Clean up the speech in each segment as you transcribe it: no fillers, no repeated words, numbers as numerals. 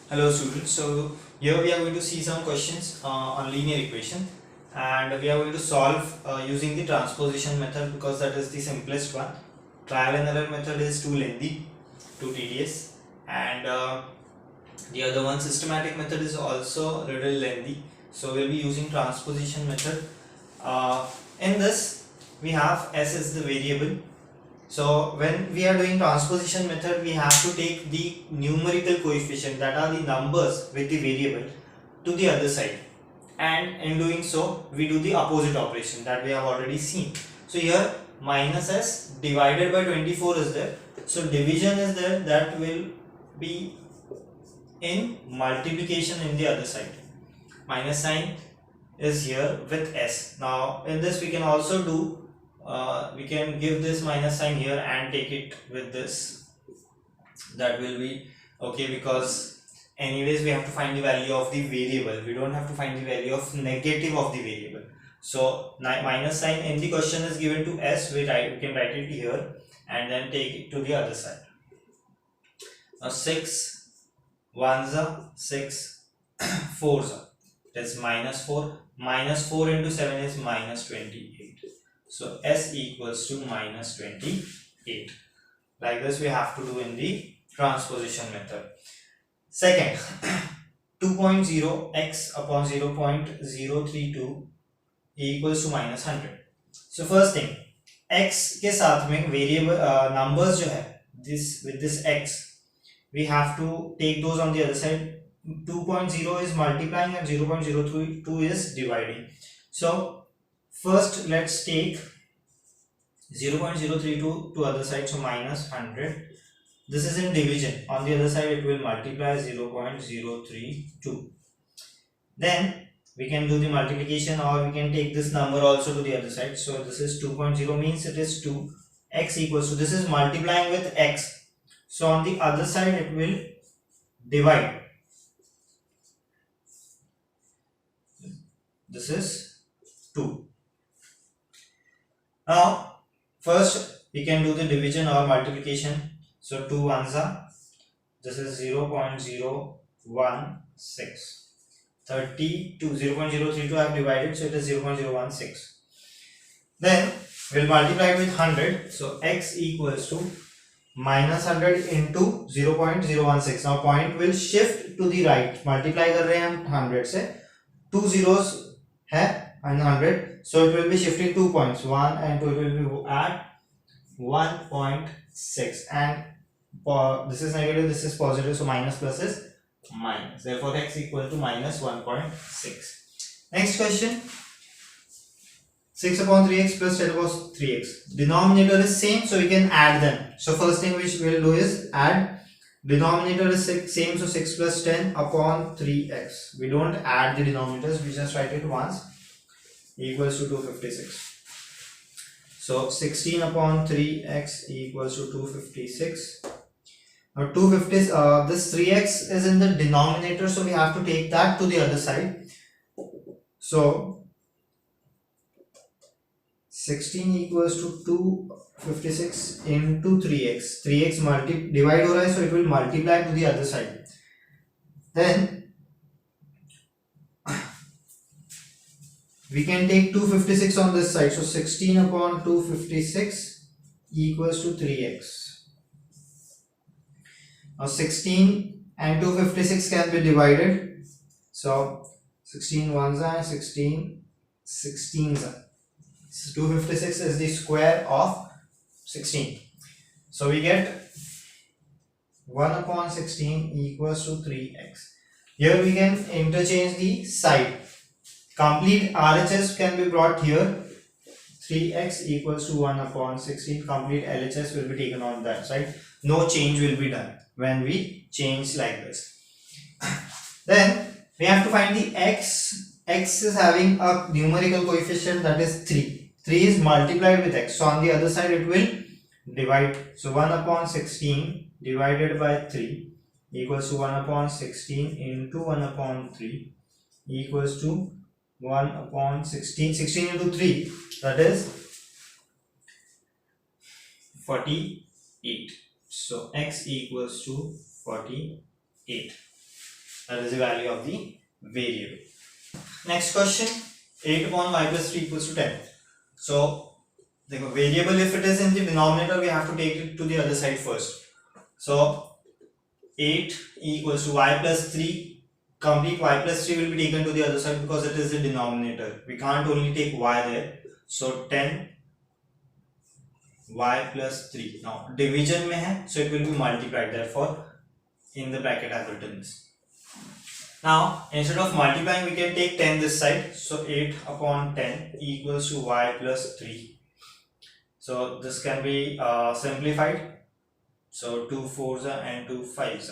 Hello students, so here we are going to see some questions on linear equation, and we are going to solve using the transposition method because that is the simplest one. Trial and error method is too lengthy, too tedious, and the other one, systematic method, is also a little lengthy. So we'll be using transposition method. In this we have s as the variable. So when we are doing transposition method, we have to take the numerical coefficient, that are the numbers with the variable, to the other side, and in doing so we do the opposite operation that we have already seen. So here minus s divided by 24 is there, so division is there, that will be in multiplication in the other side. Minus sign is here with s. Now in this we can also do, we can give this minus sign here and take it with this. That will be okay, because anyways we have to find the value of the variable, we don't have to find the value of negative of the variable. So minus sign in the question is given to s, we can write it here and then take it to the other side. Now 6 ones are 6 fours are, that's minus 4. Minus 4 into 7 is minus 28. So s equals to minus 28. Like this we have to do in the transposition method. Second, 2.0 x upon 0.032 equals to minus 100. So first thing, x के साथ में variable numbers जो है, this with this x, we have to take those on the other side. 2.0 is multiplying and 0.032 is dividing. So first let's take 0.032 to other side, so minus 100. This is in division, on the other side it will multiply 0.032. Then we can do the multiplication, or we can take this number also to the other side. So this is 2.0 means it is 2. X equals to, this is multiplying with x, so on the other side it will divide. This is 2. Now first we can do the division or multiplication. So 2 ones are, this is 0.016. 32, 0.032 I have divided, so it is 0.016. Then we'll multiply it with 100. So x equals to minus 100 into 0.016. Now point will shift to the right, multiply कर रहे हैं हम 100 से, 2 zeros है and 100, so it will be shifting 2 points, 1 and 2, it will be at 1.6, and this is negative, this is positive, so minus plus is minus, therefore x equal to minus 1.6. Next question, 6 upon 3x plus 10 upon 3x. Denominator is same, so we can add them. So first thing which we will do is add. Denominator is same, so 6 plus 10 upon 3x. We don't add the denominators, we just write it once, equals to 256. So 16 upon 3x equals to 256. Now 250, this 3x is in the denominator, so we have to take that to the other side. So 16 equals to 256 into 3x. 3x divide हो रहा है, so it will multiply to the other side. Then we can take 256 on this side, so 16 upon 256 equals to 3x. Now 16 and 256 can be divided, so 16 ones are 16 16s are. 256 is the square of 16, so we get 1 upon 16 equals to 3x. Here we can interchange the side, complete RHS can be brought here, 3x equals to 1 upon 16, complete LHS will be taken on that side, no change will be done when we change like this. Then we have to find the x. X is having a numerical coefficient, that is 3. 3 is multiplied with x, so on the other side it will divide. So 1 upon 16 divided by 3 equals to 1 upon 16 into 1 upon 3 equals to 1 upon 16. 16 into 3, that is 48. So x equals to 48. That is the value of the variable. Next question, 8 upon y plus 3 equals to 10. So the variable, if it is in the denominator, we have to take it to the other side first. So 8 equals to y plus 3, complete y plus 3 will be taken to the other side because it is the denominator. We can't only take y there. So 10 y plus 3. Now division में है, so it will be multiplied. Therefore in the bracket I have written this. Now instead of multiplying, we can take 10 this side. So 8 upon 10 equals to y plus 3. So this can be simplified. So 2 4s and 2 5s.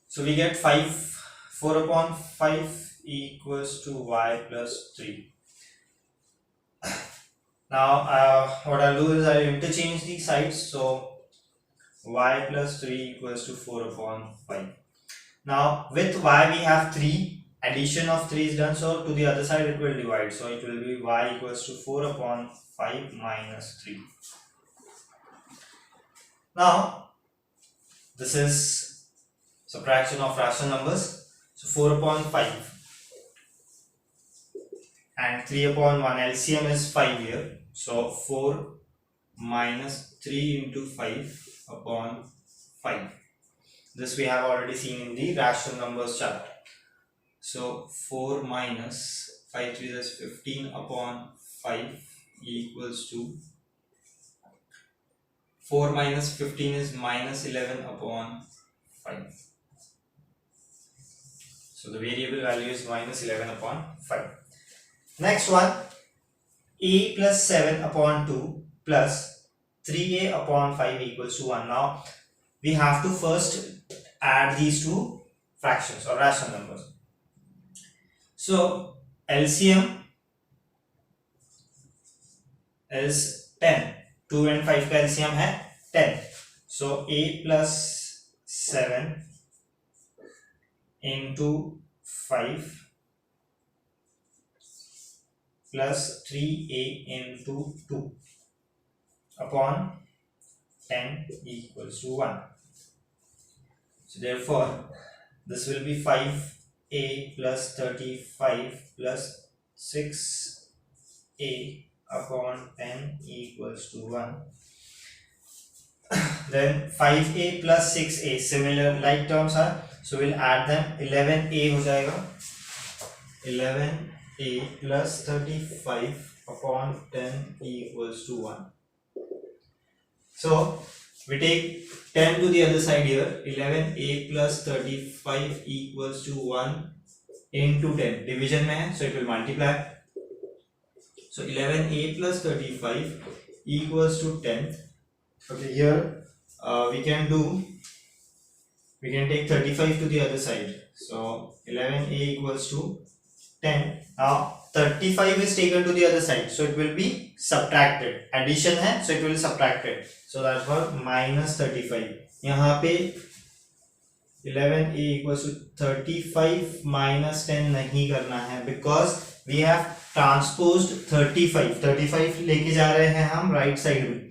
So we get 4 upon 5 equals to y plus 3. Now what I'll do is I'll interchange the sides. So y plus 3 equals to 4 upon 5. Now with y we have 3, addition of 3 is done, so to the other side it will divide. So it will be y equals to 4 upon 5 minus 3. Now this is subtraction of rational numbers. So 4 upon 5 and 3 upon 1, LCM is 5 here. So 4 minus 3 into 5 upon 5. This we have already seen in the rational numbers chapter. So 4 minus 5 3 is 15 upon 5 equals to 4 minus 15 is minus 11 upon 5. So the variable value is minus 11 upon 5. Next one, a plus 7 upon 2 plus 3a upon 5 equals to 1. Now we have to first add these two fractions or rational numbers. So LCM is 10. 2 and 5 का LCM है 10. So a plus 7 into 5 plus 3a into 2 upon 10 equals to 1. So therefore this will be 5a plus 35 plus 6a upon 10 equals to 1. Then 5a plus 6a, similar like terms are, so we'll add them. 11a हो जाएगा, 11a plus 35 upon 10 equals to 1. So we take 10 to the other side here. 11a plus 35 equals to 1 into 10. Division में है, so it will multiply. So 11a plus 35 equals to 10. Okay, here we can take 35 to the other side. So 11a equals to 10. Now 35 is taken to the other side, so it will be subtracted. Addition है, so it will be subtracted. So that's for minus 35. यहाँ पे 11a equals to 35 minus 10 नहीं करना है, because we have transposed 35. 35 लेके जा रहे हैं हम right side में.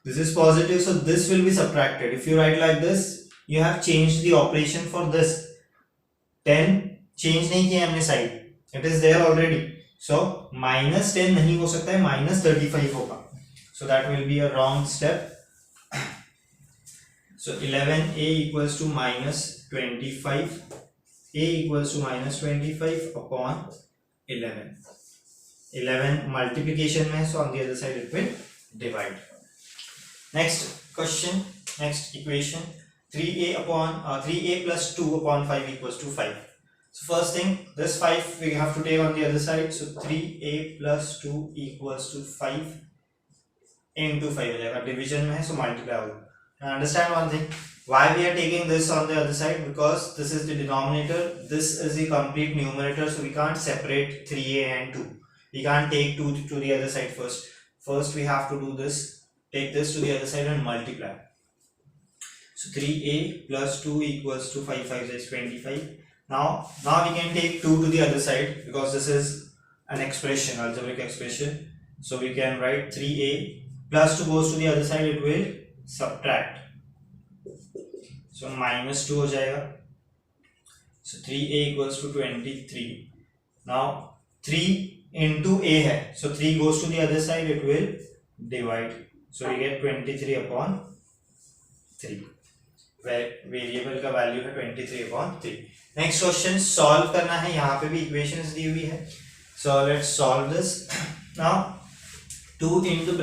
This is positive, so this will be subtracted. If you write like this, you have changed the operation for this. 10 change नहीं किया हमने side. It is there already. So minus 10 नहीं हो सकता है, minus 35 होगा. So that will be a wrong step. So 11a equals to minus 25. A equals to minus 25 upon 11. 11 multiplication में, so on the other side it will divide. Next question, next equation, 3a plus 2 upon 5 equals to 5. So first thing, this 5 we have to take on the other side. So 3a plus 2 equals to 5 into 5 हो जाएगा, division में है, so multiply होगा. Now understand one thing, why we are taking this on the other side, because this is the denominator, this is the complete numerator, so we can't separate 3a and 2. We can't take 2 to the other side first. First we have to do this, take this to the other side and multiply. So 3a plus 2 equals to 5 is 25. Now we can take 2 to the other side, because this is an expression, algebraic expression. So we can write 3a plus 2 goes to the other side, it will subtract. So minus 2 हो जाएगा. So 3a equals to 23. Now 3 into a है, so 3 goes to the other side, it will divide, so we get 23 upon 3. Variable का value है 23 upon 3. Next question solve करना है, यहाँ पे भी इक्वेशंस दी हुई है. So let's solve this. Now 2 into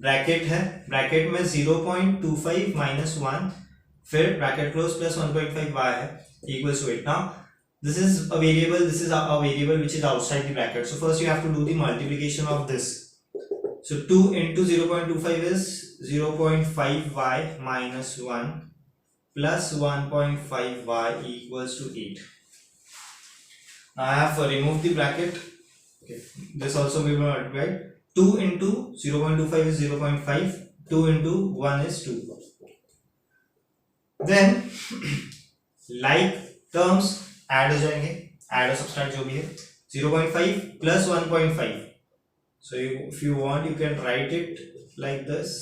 bracket है, ब्रैकेट में 0.25 minus 1, फिर ब्रैकेट क्लोज प्लस 1.5 y है equals to 8. Now this is a variable which is outside the bracket, so first you have to do the multiplication of this. So 2 into 0.25 is 0.5y minus 1 plus 1.5y equals to 8. Now I have removed the bracket. Okay, this also will be multiplied. 2 into 0.25 is 0.5, 2 into 1 is 2. Then like terms add हो जाएंगे, add और subtract जो भी है. 0.5 plus 1.5, so if you want you can write it like this.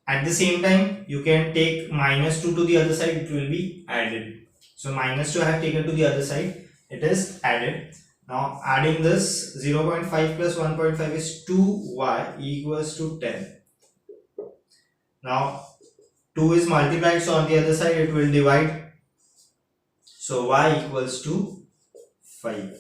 At the same time you can take minus 2 to the other side, it will be added. So minus 2 I have taken to the other side, it is added. Now adding this, 0.5 plus 1.5 is 2y equals to 10. Now 2 is multiplied, so on the other side it will divide. So y equals to 5.